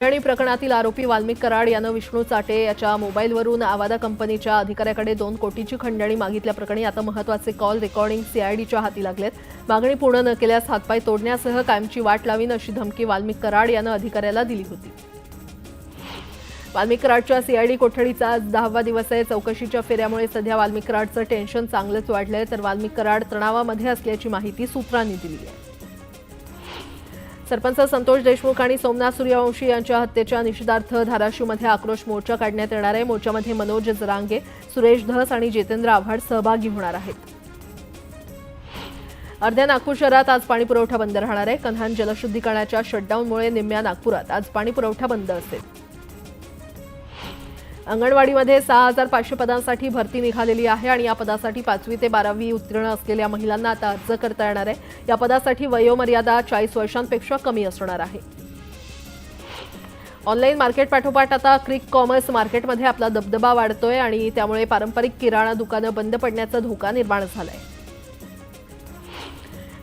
खंडणी प्रकरणातील आरोपी वाल्मिक कराड यानं विष्णू चाटे याच्या मोबाईलवरून आवादा कंपनीच्या अधिकाऱ्याकडे 2 कोटीची खंडणी मागितल्याप्रकरणी आता महत्त्वाचे कॉल रेकॉर्डिंग सीआयडीच्या हाती लागलेत। मागणी पूर्ण न केल्यास हातपाय तोडण्यासह कायमची वाट लावीन अशी धमकी वाल्मिक कराड यानं अधिकाऱ्याला दिली होती। वाल्मिक कराडच्या सीआयडी कोठडीचा आज 10वा दिवस आहे। चौकशीच्या फेऱ्यामुळे सध्या वाल्मिक कराडचं टेन्शन चांगलंच वाढलंय, तर वाल्मिक कराड तणावामध्ये असल्याची माहिती सूत्रांनी दिली आहे। सरपंच संतोष देशमुख आणि सोमनाथ सूर्यवंशी यांच्या हत्येच्या निषेधार्थ धाराशिवमध्ये आक्रोश मोर्चा काढण्यात येणार आहे। मोर्चामध्ये मनोज जरांगे, सुरेश धस आणि जितेंद्र आव्हाड सहभागी होणार आहेत। अर्ध्या नागपूर शहरात आज पाणीपुरवठा बंद राहणार आहे। कन्हान जलशुद्धीकरणाच्या शटडाऊनमुळे निम्म्या नागपुरात आज पाणीपुरवठा बंद असेल। अंगणवाडीमध्ये 6500 पदांसाठी भरती निघालेली आहे आणि या पदासाठी 5वी ते 12वी उत्तीर्ण असलेल्या महिलांना आता अर्ज करता येणार आहे। या पदासाठी वयोमर्यादा 40 वर्षांपेक्षा कमी असणार आहे। ऑनलाईन मार्केट पाठोपाठ आता क्विक कॉमर्स मार्केटमध्ये आपला दबदबा वाढतोय आणि त्यामुळे पारंपरिक किराणा दुकानं बंद पडण्याचा धोका निर्माण झालाय।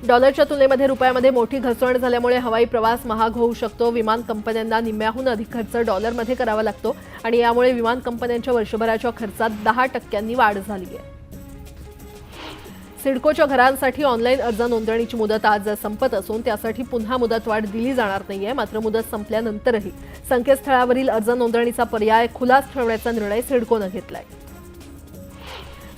डॉलरच्या तुलनेमध्ये रुपयामध्ये मोठी घसरण झाल्यामुळे हवाई प्रवास महाग होऊ शकतो। विमान कंपन्यांना निम्म्याहून अधिक खर्च डॉलरमध्ये करावा लागतो आणि यामुळे विमान कंपन्यांच्या वर्षभराच्या खर्चात 10% वाढ झाली आहे। सिडकोच्या घरांसाठी ऑनलाईन अर्ज नोंदणीची मुदत आज संपत असून त्यासाठी पुन्हा मुदतवाढ दिली जाणार नाहीये। मात्र मुदत संपल्यानंतरही संकेतस्थळावरील अर्ज नोंदणीचा पर्याय खुलाच ठेवण्याचा निर्णय सिडकोनं घेतलाय।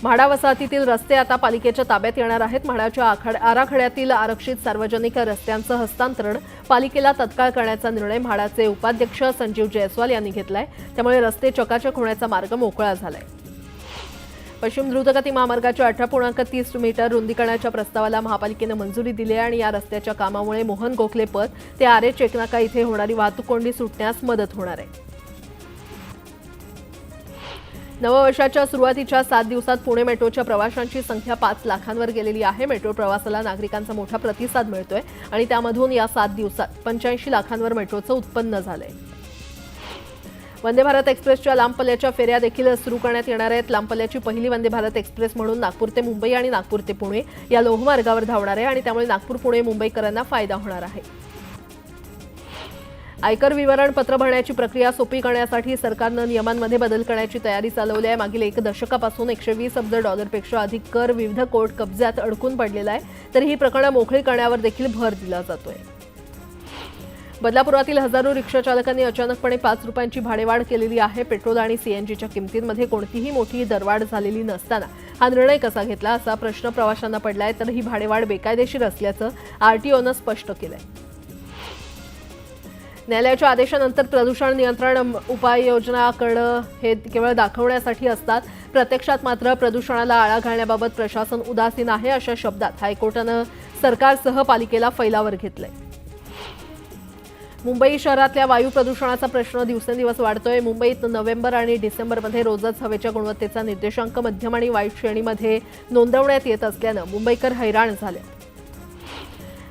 म्हाडा वसाहतीतील रस्ते आता पालिकेच्या ताब्यात येणार आहेत। म्हाडाच्या आराखड्यातील आरक्षित सार्वजनिक रस्त्यांचं हस्तांतरण पालिकेला तत्काळ करण्याचा निर्णय म्हाडाचे उपाध्यक्ष संजीव जयस्वाल यांनी घेतलाय। त्यामुळे रस्ते चकाचक होण्याचा मार्ग मोकळा झालाय। पश्चिम द्रुतगती महामार्गाच्या 18.30 मीटर रुंदीकरणाच्या प्रस्तावाला महापालिकेनं मंजुरी दिली आहे आणि या रस्त्याच्या कामामुळे मोहन गोखले पथ ते आरे चेकनाका इथे होणारी वाहतूक कोंडी सुटण्यास मदत होणार आहे। नववर्षाच्या सुरुवातीच्या 7 दिवसात पुणे मेट्रोच्या प्रवाशांची संख्या 5 लाखांवर गेलेली आहे। मेट्रो प्रवासाला नागरिकांचा मोठा प्रतिसाद मिळतोय आणि त्यामधून या 7 दिवसात 85 लाखांवर मेट्रोचं उत्पन्न झालंय। वंदे भारत एक्सप्रेसच्या लांब पल्ल्याच्या फेऱ्या देखील सुरू करण्यात येणार आहेत। लांब पल्ल्याची पहिली वंदे भारत एक्सप्रेस म्हणून नागपूर ते मुंबई आणि नागपूर ते पुणे या लोहमार्गावर धावणार आहे आणि त्यामुळे नागपूर पुणे मुंबईकरांना फायदा होणार आहे। आयकर विवरण पत्र भरण्याची प्रक्रिया सोपी करण्यासाठी सरकारनं नियमांमध्ये बदल करण्याची तयारी चालवली आहे। मागील 1 दशकापासून 120 अब्ज डॉलरपेक्षा अधिक कर विविध कोर्ट कब्ज्यात अडकून पडलेला आहे, तर ही प्रकरणं मोकळी करण्यावर देखील भर दिला जातोय। बदलापुरातील हजारो रिक्षा चालकांनी अचानकपणे 5 रुपयांची भाडेवाढ केलेली आहे। पेट्रोल आणि सीएनजीच्या किमतींमध्ये कोणतीही मोठी दरवाढ झालेली नसताना हा निर्णय कसा घेतला असा प्रश्न प्रवाशांना पडलाय, तर ही भाडेवाढ बेकायदेशीर असल्याचं आरटीओनं स्पष्ट केलंय। न्यायालयाच्या आदेशानंतर प्रदूषण नियंत्रण उपाययोजना करणं हे केवळ दाखवण्यासाठी असतात, प्रत्यक्षात मात्र प्रदूषणाला आळा घालण्याबाबत प्रशासन उदासीन आहे अशा शब्दात हायकोर्टानं सरकारसह पालिकेला फैलावर घेतलंय। मुंबई शहरातल्या वायू प्रदूषणाचा प्रश्न दिवसेंदिवस वाढतोय। मुंबईत नोव्हेंबर आणि डिसेंबरमध्ये रोजच हवेच्या गुणवत्तेचा निर्देशांक मध्यम आणि वाईट श्रेणीमध्ये नोंदवण्यात येत असल्यानं मुंबईकर हैराण झाले।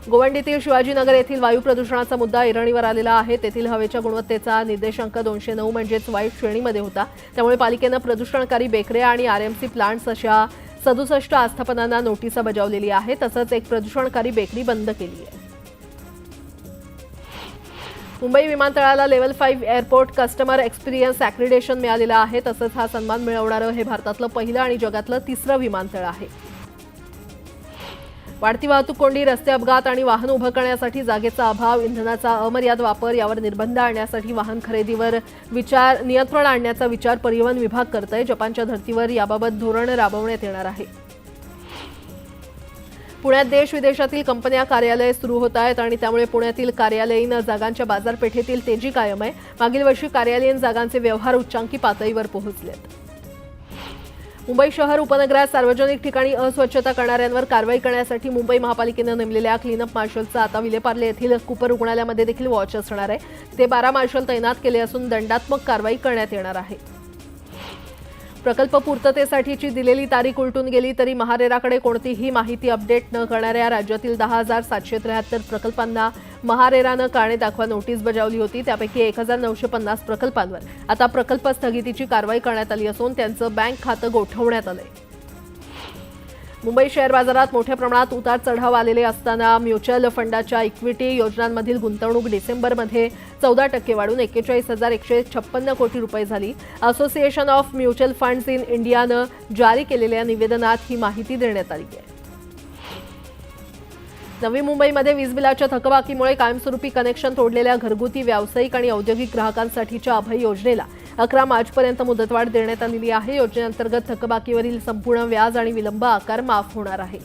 गोवंडीतील शिवाजीनगर येथील वायू प्रदूषणाचा मुद्दा ऐरणीवर आलेला आहे। तेथील हवेच्या गुणवत्तेचा निर्देशांक 209 म्हणजेच वाईट श्रेणीमध्ये होता। त्यामुळे पालिकेनं प्रदूषणकारी बेकऱ्या आणि आरएमसी प्लांट्स अशा 67 आस्थापनांना नोटीस बजावलेली आहे। तसंच एक प्रदूषणकारी बेकरी बंद केली आहे। मुंबई विमानतळाला लेव्हल 5 एअरपोर्ट कस्टमर एक्सपिरियन्स ॲक्रिडेशन मिळालेलं आहे। तसंच हा सन्मान मिळवणारं हे भारतातलं पहिलं आणि जगातलं 3रं विमानतळ आहे। वाढती वाहतूक कोंडी, रस्ते अपघात आणि वाहन उभं करण्यासाठी जागेचा अभाव, इंधनाचा अमर्याद वापर यावर निर्बंध आणण्यासाठी वाहन खरेदीवर नियंत्रण आणण्याचा विचार परिवहन विभाग करतोय। जपानच्या धर्तीवर याबाबत धोरण राबवण्यात येणार आहे। पुण्यात देश विदेशातील कंपन्या कार्यालय सुरू होत आहेत आणि त्यामुळे पुण्यातील कार्यालयीन जागांच्या बाजारपेठेतील तेजी कायम आहे। मागील वर्षी कार्यालयीन जागांचे व्यवहार उच्चांकी पातळीवर पोहोचलेत। मुंबई शहर उपनगरात सार्वजनिक ठिकाणी अस्वच्छता करणाऱ्यांवर कारवाई करण्यासाठी मुंबई महापालिकेनं नेमलेल्या क्लीनअप मार्शलचा आता विलेपार्ले येथील कूपर रुग्णालयामध्ये देखील वॉच असणार आहे। ते 12 मार्शल तैनात केले असून दंडात्मक कारवाई करण्यात येणार आहे। प्रकल्प पूर्ततेसाठीची दिलेली तारीख उलटून गेली तरी महारेराकडे कोणतीही माहिती अपडेट न करणाऱ्या राज्यातील 10,773 प्रकल्पांना महारेरानं कारणे दाखवा नोटीस बजावली होती। त्यापैकी 1,950 प्रकल्पांवर आता प्रकल्प स्थगितीची कारवाई करण्यात आली असून त्यांचं बँक खातं गोठवण्यात आलंय। मुंबई शेअर बाजारात मोठ्या प्रमाणात उतार चढाव आलेले असताना म्युच्युअल फंडाच्या इक्विटी योजनांमधील गुंतवणूक डिसेंबरमध्ये 14% वाढून 41,156 कोटी रुपये झाली. Association of mutual funds in इंडियानं जारी केलेल्या निवेदनात ही माहिती देण्यात आली आहे. नवी मुंबईमध्ये वीज बिलाच्या थकबाकीमुळे कायमस्वरूपी कनेक्शन तोडलेल्या घरगुती, व्यावसायिक आणि औद्योगिक ग्राहकांसाठीच्या अभय योजनेला 11 मार्चपर्यंत मुदतवाढ देण्यात आलेली आहे. योजनेअंतर्गत थकबाकीवरील संपूर्ण व्याज आणि विलंब आकार माफ होणार आहे.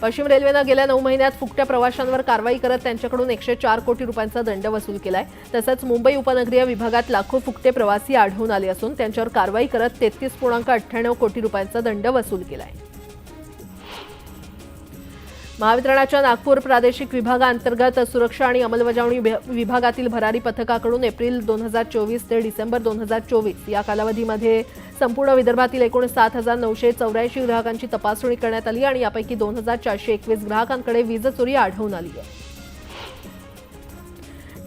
पश्चिम रेल्वेनं गेल्या 9 महिन्यात फुकट्या प्रवाशांवर कारवाई करत त्यांच्याकडून 104 कोटी रुपयांचा दंड वसूल केलाय. तसंच मुंबई उपनगरीय विभागात लाखो फुकटे प्रवासी आढळून आले असून त्यांच्यावर कारवाई करत 33.98 कोटी रुपयांचा दंड वसूल केलाय. महावितरणाच्या नागपूर प्रादेशिक विभागांतर्गत सुरक्षा आणि अंमलबजावणी विभागातील भरारी पथकाकडून एप्रिल 2024 ते डिसेंबर 2024 या कालावधीमध्ये संपूर्ण विदर्भातील एकूण 7,984 ग्राहकांची तपासणी करण्यात आली आणि यापैकी 2,421 ग्राहकांकडे वीज चोरी आढळून आली आहे.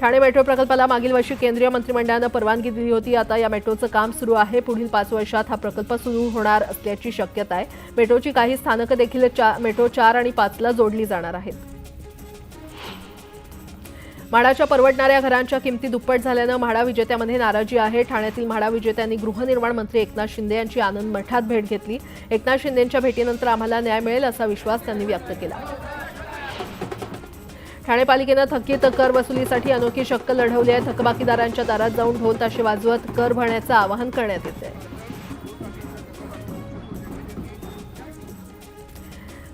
ठाणे मेट्रो प्रकल्पाला मागील वर्षी केंद्रीय मंत्रिमंडळानं परवानगी दिली होती. आता या मेट्रोचं काम सुरू आहे. पुढील 5 वर्षात हा प्रकल्प सुरू होणार असल्याची शक्यता आहे. मेट्रोची काही स्थानकं देखील मेट्रो 4 आणि 5 ला जोडली जाणार आहेत. म्हाडाच्या परवडणाऱ्या घरांच्या किमती दुप्पट झाल्यानं म्हाडा विजेत्यामध्ये नाराजी आहे. ठाण्यातील म्हाडा विजेत्यांनी गृहनिर्माण मंत्री एकनाथ शिंदे यांची आनंद मठात भेट घेतली. एकनाथ शिंदेंच्या भेटीनंतर आम्हाला न्याय मिळेल असा विश्वास त्यांनी व्यक्त केला. ठाणे पालिकेनं थकीत कर वसुलीसाठी अनोखी शक्कल लढवली आहे. थकबाकीदारांच्या दारात जाऊन ढोल ताशे वाजवत कर भरण्याचं आवाहन करण्यात येत आहे.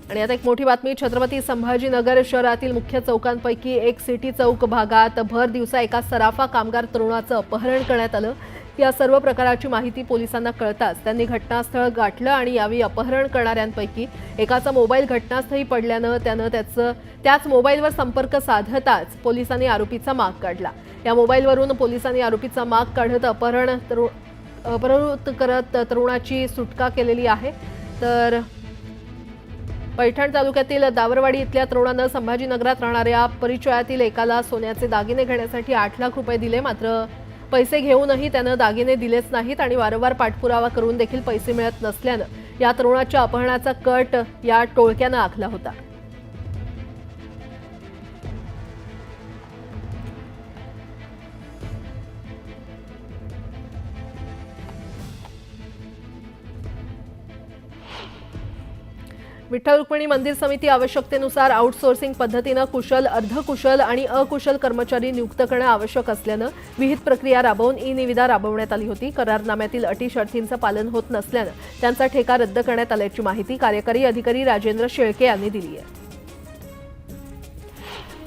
आणि आता एक मोठी बातमी. छत्रपती संभाजीनगर शहरातील मुख्य चौकांपैकी एक सिटी चौक भागात भर दिवसा एका सराफा कामगार तरुणाचं अपहरण करण्यात आलं. या सर्व प्रकाराची माहिती पोलिसांना कळताच त्यांनी घटनास्थळ गाठलं आणि यावेळी अपहरण करणाऱ्यांपैकी एकाचा मोबाईल घटनास्थळी पडल्यानं त्यानं त्याच मोबाईलवर संपर्क साधताच पोलिसांनी आरोपीचा माग काढला. या मोबाईलवरून पोलिसांनी आरोपीचा माग काढत अपहृत करत तरुणाची सुटका केलेली आहे. तर पैठण तालुक्यातील दावरवाडी इथल्या तरुणानं संभाजीनगरात राहणाऱ्या परिचयातील एकाला सोन्याचे दागिने घेण्यासाठी 8 लाख रुपये दिले. मात्र पैसे घेऊनही त्यानं दागिने दिलेच नाहीत आणि वारंवार पाठपुरावा करून देखील पैसे मिळत नसल्यानं या तरुणाच्या अपहरणाचा कट या टोळक्यानं आखला होता. विठ्ठल रुक्मिणी मंदिर समिती आवश्यकतेनुसार आउटसोर्सिंग पद्धतीनं कुशल, अर्धकुशल आणि अकुशल कर्मचारी नियुक्त करणं आवश्यक असल्यानं विहित प्रक्रिया राबवून ई-निविदा राबवण्यात आली होती. करारनाम्यातील अटी शर्तींचं पालन होत नसल्यानं त्यांचा ठेका रद्द करण्यात आल्याची माहिती कार्यकारी अधिकारी राजेंद्र शेळके यांनी दिली आहे.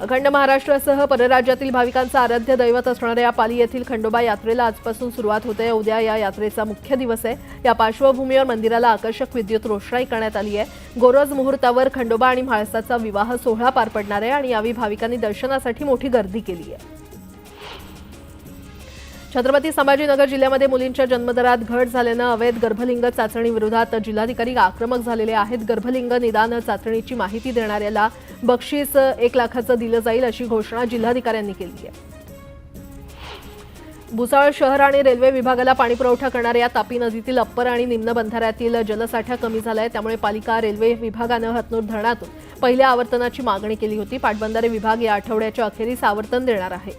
अखंड महाराष्ट्रासह परराज्यातील भाविकांचं आराध्य दैवत असणाऱ्या पाली येथील खंडोबा यात्रेला आजपासून सुरुवात होते. उद्या या यात्रेचा मुख्य दिवस आहे. या पार्श्वभूमीवर मंदिराला आकर्षक विद्युत रोषणाई करण्यात आली आहे. गोरज मुहूर्तावर खंडोबा आणि म्हाळसाचा विवाह सोहळा पार पडणार आहे आणि यावेळी भाविकांनी दर्शनासाठी मोठी गर्दी केली आहे. छत्रपती संभाजीनगर जिल्ह्यामध्ये मुलींच्या जन्मदरात घट झाल्यानं अवैध गर्भलिंग चाचणी विरोधात जिल्हाधिकारी आक्रमक झालेले आहेत. गर्भलिंग निदान चाचणीची माहिती देणाऱ्याला बक्षीस 1 लाखाचं दिलं जाईल अशी घोषणा जिल्हाधिकाऱ्यांनी केली आहे. भुसावळ शहर आणि रेल्वे विभागाला पाणीपुरवठा करणाऱ्या तापी नदीतील अप्पर आणि निम्न बंधाऱ्यातील जलसाठा कमी झालाय. त्यामुळे पालिका रेल्वे विभागानं हतनूर धरणातून पहिल्या आवर्तनाची मागणी केली होती. पाटबंधारे विभाग या आठवड्याच्या अखेरीस आवर्तन देणार आहे.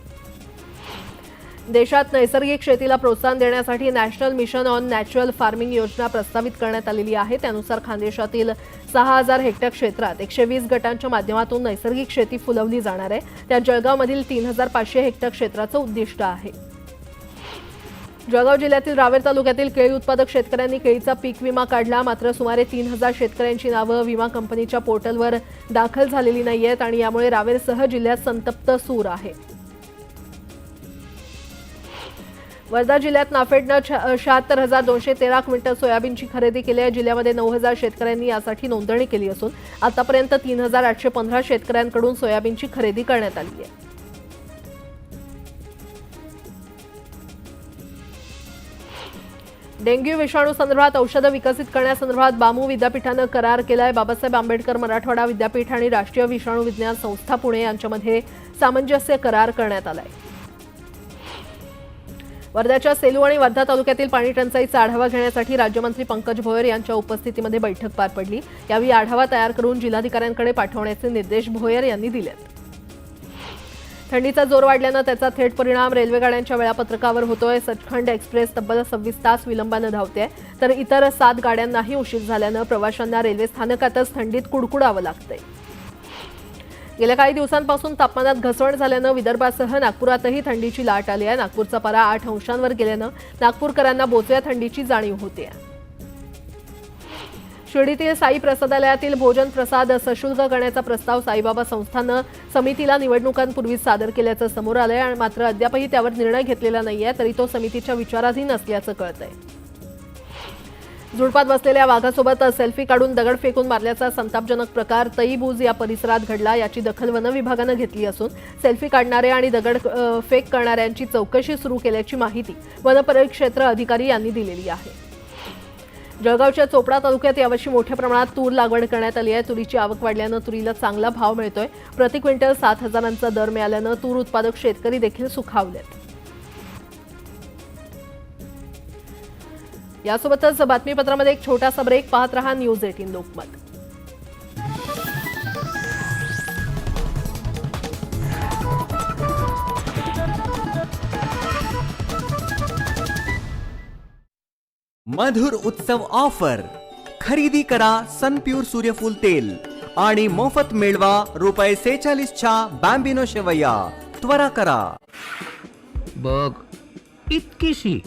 देशात नैसर्गिक शेतीला प्रोत्साहन देण्यासाठी national mission on natural farming योजना प्रस्तावित करण्यात आलेली आहे. त्यानुसार खानदेशातील 6,000 हेक्टर क्षेत्रात 120 गटांच्या माध्यमातून नैसर्गिक शेती फुलवली जाणार आहे. त्यात जळगावमधील 3,500 हेक्टर क्षेत्राचं उद्दिष्ट आहे. जळगाव जिल्ह्यातील रावेर तालुक्यातील केळी उत्पादक शेतकऱ्यांनी केळीचा पीक विमा काढला. मात्र सुमारे 3,000 शेतकऱ्यांची नावं विमा कंपनीच्या पोर्टलवर दाखल झालेली नाहीयेत आणि यामुळे रावेरसह जिल्ह्यात संतप्त सूर आहे. वर्धा जिल्ह्यात नाफेडनं 76,213 क्विंटल सोयाबीनची खरेदी केली आहे. जिल्ह्यामध्ये 9,000 शेतकऱ्यांनी यासाठी नोंदणी केली असून आतापर्यंत 3,815 शेतकऱ्यांकडून सोयाबीनची खरेदी करण्यात आली आहे. डेंग्यू विषाणू संदर्भात औषधं विकसित करण्यासंदर्भात बामू विद्यापीठानं करार केलाय. बाबासाहेब आंबेडकर मराठवाडा विद्यापीठ आणि राष्ट्रीय विषाणू विज्ञान संस्था पुणे यांच्यामध्ये सामंजस्य करार करण्यात आलाय. वर्ध्याच्या सेलू आणि वर्धा तालुक्यातील पाणी टंचाईचा आढावा घेण्यासाठी राज्यमंत्री पंकज भोयर यांच्या उपस्थितीमध्ये बैठक पार पडली। यावेळी आढावा तयार करून जिल्हाधिकाऱ्यांकडे पाठवण्याचे निर्देश भोयर यांनी दिलेत। थंडीचा जोर वाढल्याने त्याचा थेट परिणाम रेल्वे गाड्यांच्या वेळापत्रकावर होतोय। सचखंड एक्सप्रेस तब्बल 26 तास विलंबाने धावते, तर इतर 7 गाड्यांनाही उशीर झाल्याने प्रवाशांना रेल्वे स्थानकातच थंडीत कुडकुडावं लागतंय। गेल्या काही दिवसांपासून तापमानात घसरण झाल्याने विदर्भासह नागपुरातही थंडीची लाट आली आहे। नागपूरचा पारा 8 अंशांवर गेल्याने नागपूरकरांना बोचऱ्या थंडीची जाणीव होते। शिर्डीतील साई प्रसादालयातील भोजन प्रसाद सशुल्क करण्याचा प्रस्ताव साईबाबा संस्थानं समितीला निवडणुकांपूर्वीच सादर केल्याचं समोर आलंय, मात्र अद्यापही त्यावर निर्णय घेतलेला नाहीये, तरी तो समितीच्या विचाराधीन असल्याचं कळतंय। झुडपात बसलेल्या वाघासोबत सेल्फी काढून दगड फेकून मारल्याचा संतापजनक प्रकार तईबूज या परिसरात घडला। याची दखल वन विभागानं घेतली असून सेल्फी काढणारे आणि दगड फेक करणाऱ्यांची चौकशी सुरू केल्याची माहिती वन परिक्षेत्र अधिकारी यांनी दिलेली आहे। जळगावच्या चोपडा तालुक्यात यावर्षी मोठ्या प्रमाणात तूर लागवड करण्यात आली आहे। तुरीची आवक वाढल्यानं तुरीला चांगला भाव मिळतोय। प्रति क्विंटल 7,000चा दर मिळाल्यानं तूर उत्पादक शेतकरी देखील सुखावलेत। यासोबतच बातमीपत्रामध्ये एक छोटासा ब्रेक। पाहत रहा न्यूज 18 लोकमत। मधुर उत्सव ऑफर, खरेदी करा सनप्यूर सूर्यफूल तेल आणि मोफत मिळवा ₹46च्या बॅम्बिनो शेवया। त्वरा करा। बघ, इतकीशी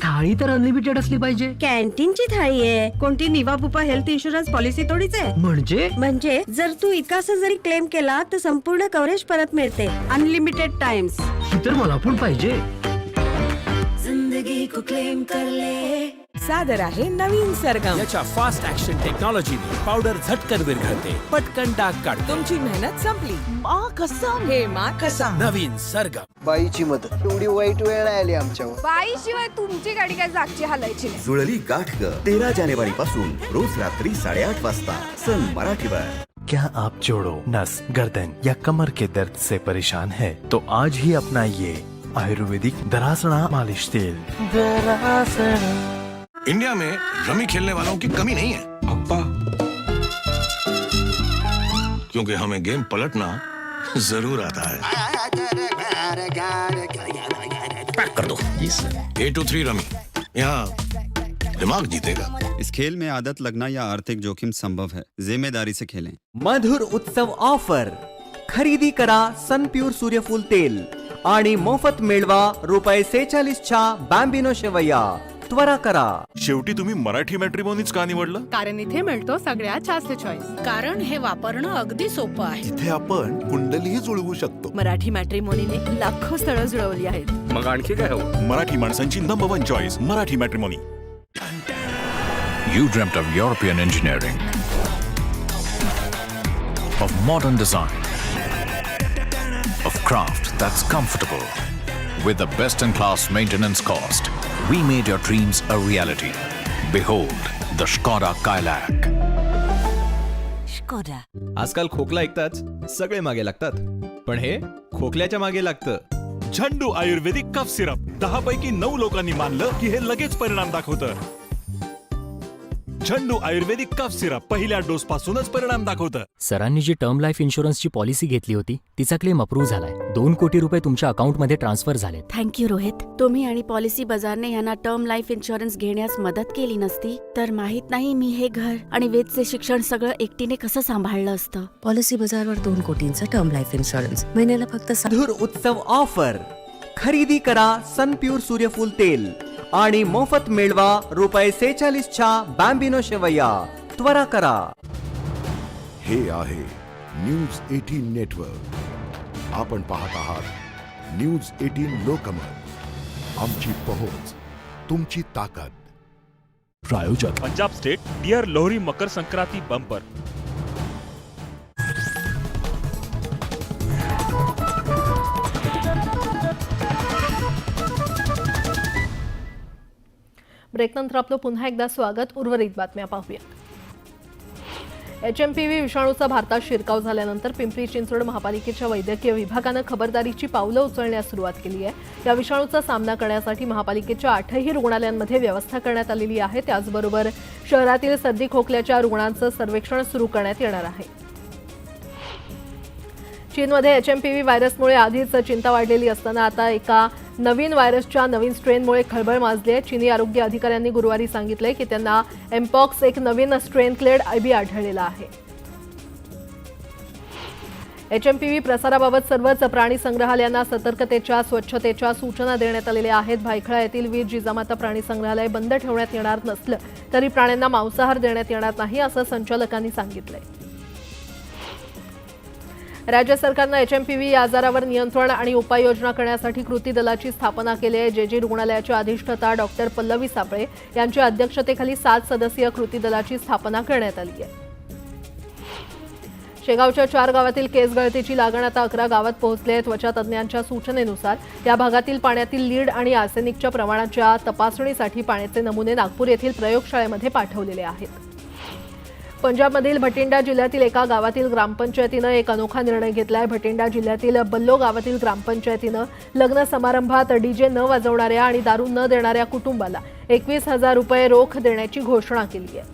थाळी तर अनलिमिटेड असली पाहिजे। कॅन्टीनची थाळी आहे, कोणती निवा पुपा हेल्थ इन्शुरन्स पॉलिसी थोडीच आहे। म्हणजे जर तू इतकासा जरी क्लेम केला तर संपूर्ण कव्हरेज परत मिळते, अनलिमिटेड टाइम्स। ही तर मला पण पाहिजे। जिंदगी को क्लेम कर ले। सादर आहे नवीन सरगम। याच्या फास्ट ऍक्शन टेक्नॉलॉजीने पावडर झटकन विरघळते, पटकन डाग काढते। तुमची मेहनत संपली, माँ कसम, हे माँ कसम। नवीन सरगम। बाईची मदत, एवढी वाईट वेळ नाही आली आमच्यावर। बाईशिवाय तुमची गाडी काय जागची हलायची नाही। जुळली गाठ ग 13 जानेवारी पासून रोज रात्री 8:30 वाजता सन मराठीवर। क्या आप जोड़ों, नस, गर्दन या कमर के दर्द से परेशान है तो आज ही अपनाइए आयुर्वेदिक दरासना मालिश तेल। इंडिया में रमी खेलने वालों की कमी नहीं है अब्बा, क्योंकि हमें गेम पलटना जरूर आता है। पैक कर दो। A to 3 रमी, यहाँ दिमाग जीतेगा। इस खेल में आदत लगना या आर्थिक जोखिम संभव है, जिम्मेदारी से खेलें। मधुर उत्सव ऑफर, खरेदी करा सनप्यूर सूर्यफूल तेल आणि मोफत मिळवा ₹46च्या बॅम्बिनो शेवया। त्वरा करा। शेवटी तुम्ही मराठी मॅट्रिमोनीच का निवडलं? कारण इथे मिळतो सगळ्यात जास्त चॉईस। कारण हे वापरणं अगदी सोपं आहे। इथे आपण कुंडलीही जुळवू शकतो। मराठी मॅट्रिमोनीने लाखो स्थळं जुळवली आहेत। मग आणखी काय हवं? मराठी माणसांची number 1 choice Marathi matrimony. You dreamt of European engineering, of modern design, of craft that's comfortable, with the best-in-class maintenance cost. We made your dreams a reality. Behold, the Škoda Kodiaq. Škoda. आजकाल खोकला ऐकताच सगळे मागे लागतात, पण हे खोकल्याच्या मागे लागतं। झंडू आयुर्वेदिक कफ सिरप 10 पैकी 9 लोकांनी मानलं की हे लगेच परिणाम दाखवतं। झंडू आयुर्वेदिक कफ सिरप पहिल्या डोस पासूनच परिणाम दाखवतं। सरांनी जी टर्म लाईफ इन्शुरन्सची पॉलिसी घेतली होती तिचा क्लेम अप्रूव्ह झालाय। 2 कोटी रुपये तुमच्या अकाउंटमध्ये ट्रान्सफर झाले। थँक्यू रोहित। तुम्ही आणि पॉलिसी बाजारने यांना टर्म लाईफ इन्शुरन्स घेण्यास मदत केली नसती तर माहित नाही मी हे घर आणि वेदचे शिक्षण सगळं एकटीने कसं सांभाळलं असतं। पॉलिसी बाजारवर 2 कोटींचा टर्म लाईफ इन्शुरन्स, महिन्याला फक्त मधुर उत्सव ऑफर, खरेदी करा सनप्यूर सूर्यफूल तेल आणि मोफत मिळवा ₹46च्या बॅम्बिनो शेवया। त्वरा करा। हे आहे न्यूज 18 नेटवर्क। आपण पाहत आहात न्यूज 18 लोकमत। आमची पहुंच, तुमची ताकद। प्रायोजक Punjab state Deere Lohri Makar Sankranti bumper. ब्रेकनंतर आपलं पुन्हा एकदा स्वागत। उर्वरित बातम्या पाहूया। HMPV विषाणूचा भारतात शिरकाव झाल्यानंतर पिंपरी चिंचवड महापालिकेच्या वैद्यकीय विभागानं खबरदारीची पावलं उचलण्यास सुरुवात केली आहे. या विषाणूचा सामना करण्यासाठी महापालिकेच्या 8ही रुग्णालयांमध्ये व्यवस्था करण्यात आलेली आहे. त्याचबरोबर शहरातील सर्दी खोकल्याच्या रुग्णांचं सर्वेक्षण सुरू करण्यात येणार आहे. चीनमध्ये HMPV व्हायरसमुळे आधीच चिंता वाढलेली असताना आता एका नवीन व्हायरसच्या नवीन स्ट्रेनमुळे खळबळ माजली आहे. चीनी आरोग्य अधिकाऱ्यांनी गुरुवारी सांगितले की त्यांना एम्पॉक्स एक नवीन स्ट्रेन क्लेड IB आढळलेला आहे. HMPV प्रसाराबाबत सर्वच प्राणी संग्रहालयांना सतर्कतेच्या स्वच्छतेच्या सूचना देण्यात आलेल्या आहेत. भायखळा येथील वीर जिजामाता प्राणी संग्रहालय बंद ठेवण्यात येणार नसलं तरी प्राण्यांना मांसाहार देण्यात येणार नाही असं संचालकांनी सांगितलंय. राज्य सरकारनं HMPV या आजारावर नियंत्रण आणि उपाययोजना करण्यासाठी कृती दलाची स्थापना केली आहे. JG रुग्णालयाच्या अधिष्ठाता डॉक्टर पल्लवी सापळे यांच्या अध्यक्षतेखाली 7 सदस्यीय कृती दलाची स्थापना करण्यात आली आहे. शेगावच्या 4 गावातील केस गळतीची लागण आता 11 गावात पोहोचली आहे. त्वचा तज्ज्ञांच्या सूचनेनुसार या भागातील पाण्यातील लीड आणि आर्सेनिकच्या प्रमाणाच्या तपासणीसाठी पाण्याचे नमुने नागपूर येथील प्रयोगशाळेमध्ये पाठवलेले आहेत. पंजाबमधील भटिंडा जिल्ह्यातील एका गावातील ग्रामपंचायतीनं एक अनोखा निर्णय घेतला आहे. भटिंडा जिल्ह्यातील बल्लो गावातील ग्रामपंचायतीनं लग्न समारंभात DJ न वाजवणाऱ्या आणि दारू न देणाऱ्या कुटुंबाला 21,000 रुपये रोख देण्याची घोषणा केली आहे.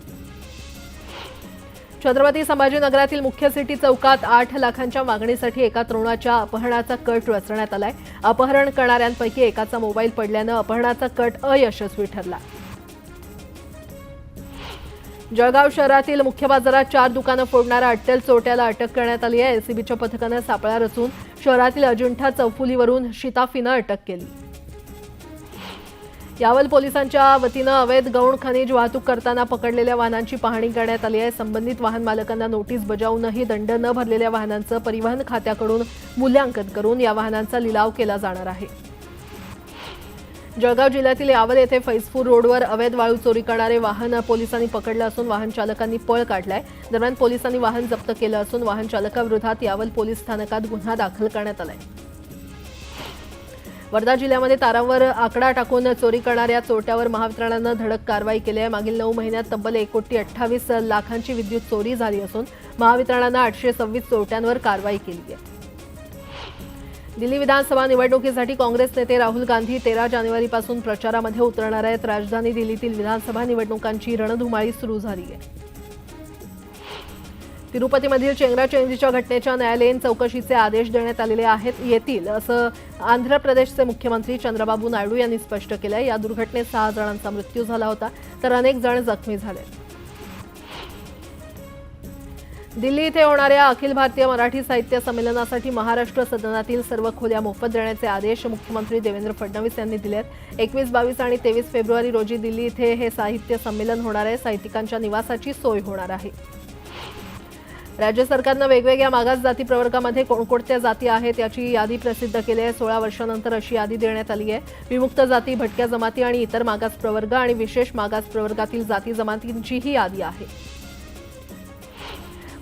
छत्रपती संभाजीनगरातील मुख्य सिटी चौकात 8 लाखांच्या मागणीसाठी एका तरुणाच्या अपहरणाचा कट रचण्यात आलाय. अपहरण करणाऱ्यांपैकी एकाचा मोबाईल पडल्यानं अपहरणाचा कट अयशस्वी ठरला. जळगाव शहरातील मुख्य बाजारात 4 दुकानं फोडणाऱ्या अट्टल चोरट्याला अटक करण्यात आली आहे. एसीबीच्या पथकानं सापळा रचून शहरातील अजिंठा चौफुलीवरून शिताफीनं अटक केली. यावल पोलिसांच्या वतीनं अवैध गौण खनिज वाहतूक करताना पकडलेल्या वाहनांची पाहणी करण्यात आली आहे. संबंधित वाहन मालकांना नोटीस बजावूनही दंड न भरलेल्या वाहनांचं परिवहन खात्याकडून मूल्यांकन करून या वाहनांचा लिलाव केला जाणार आहे. जळगाव जिल्ह्यातील यावल येथे फैजपूर रोडवर अवैध वाळू चोरी करणारे वाहन पोलिसांनी पकडलं असून वाहन चालकांनी पळ काढलाय. दरम्यान पोलिसांनी वाहन जप्त केलं असून वाहन चालकाविरोधात यावल पोलीस स्थानकात गुन्हा दाखल करण्यात आलाय. वर्धा जिल्ह्यामध्ये तारांवर आकडा टाकून चोरी करणाऱ्या चोरट्यावर महावितरणानं धडक कारवाई केली आहे. मागील 9 महिन्यात तब्बल 1,28,00,000ची विद्युत चोरी झाली असून महावितरणानं 826 चोरट्यांवर कारवाई केली आहे. दिल्ली विधानसभा निवडणुकीसाठी काँग्रेस नेते राहुल गांधी 13 जानेवारीपासून प्रचारामध्ये उतरणार आहेत. राजधानी दिल्लीतील विधानसभा निवडणुकांची रणधुमाळी सुरू झाली आहे. तिरुपतीमधील चेंगराचेंगरीच्या घटनेच्या न्यायालयीन चौकशीचे आदेश देण्यात आलेले येतील असं आंध्र प्रदेशचे मुख्यमंत्री चंद्रबाबू नायडू यांनी स्पष्ट केलं आहे. या दुर्घटनेत 6 जणांचा मृत्यू झाला होता तर अनेक जण जखमी झाले. दिल्ली इथे होणाऱ्या अखिल भारतीय मराठी साहित्य संमेलनासाठी महाराष्ट्र सदनातील सर्व खोल्या मोफत देण्याचे आदेश मुख्यमंत्री देवेंद्र फडणवीस यांनी दिले आहेत. 21, 22 आणि 23 फेब्रुवारी रोजी दिल्ली इथे हे साहित्य संमेलन होणार आहे. साहित्यिकांच्या निवासाची सोय होणार आहे. राज्य सरकारनं वेगवेगळ्या मागास जाती प्रवर्गामध्ये कोणकोणत्या जाती आहेत याची यादी प्रसिद्ध केली आहे. 16 वर्षांनंतर अशी यादी देण्यात आली आहे. विमुक्त जाती, भटक्या जमाती आणि इतर मागास प्रवर्ग आणि विशेष मागास प्रवर्गातील जाती जमातींची ही यादी आहे.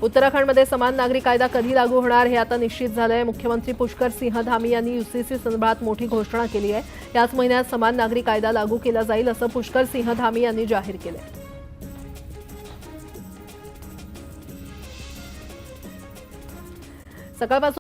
उत्तराखंडमध्ये समान नागरी कायदा कधी लागू होणार हे आता निश्चित झालंय. मुख्यमंत्री पुष्कर सिंह धामी यांनी UCC संदर्भात मोठी घोषणा केली आहे. याच महिन्यात समान नागरी कायदा लागू केला जाईल असं पुष्कर सिंह धामी यांनी जाहीर केलंय. सकाळपासून